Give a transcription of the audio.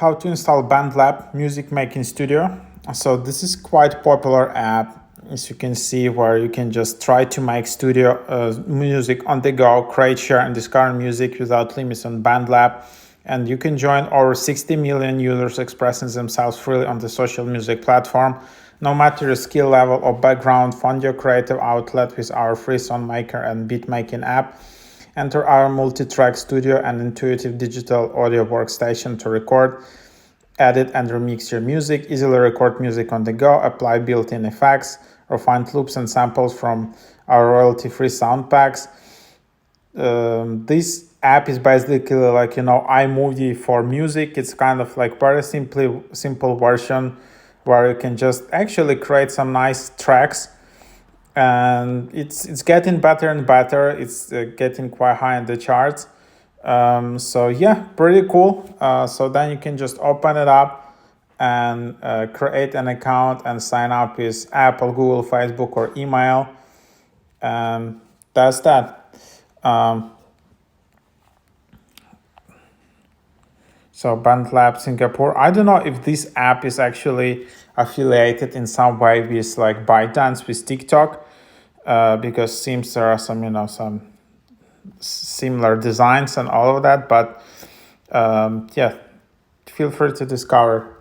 how to install BandLab music making studio. So this is quite popular app, as you can see, where you can just try to make studio music on the go, create, share, and discover music without limits on BandLab. And you can join over 60 million users expressing themselves freely on the social music platform. No matter your skill level or background, find your creative outlet with our free song maker and beat making app. Enter our multi-track studio and intuitive digital audio workstation to record, edit, and remix your music. Easily record music on the go, apply built-in effects, or find loops and samples from our royalty-free sound packs. This app is basically like, iMovie for music. It's kind of like very simple version where you can just actually create some nice tracks, and it's getting better and better. It's getting quite high in the charts. So yeah, pretty cool. So then you can just open it up and create an account and sign up with Apple, Google, Facebook, or email. That's that. So BandLab Singapore. I don't know if this app is actually affiliated in some way with like ByteDance, with TikTok, because seems there are some similar designs and all of that. But yeah, feel free to discover.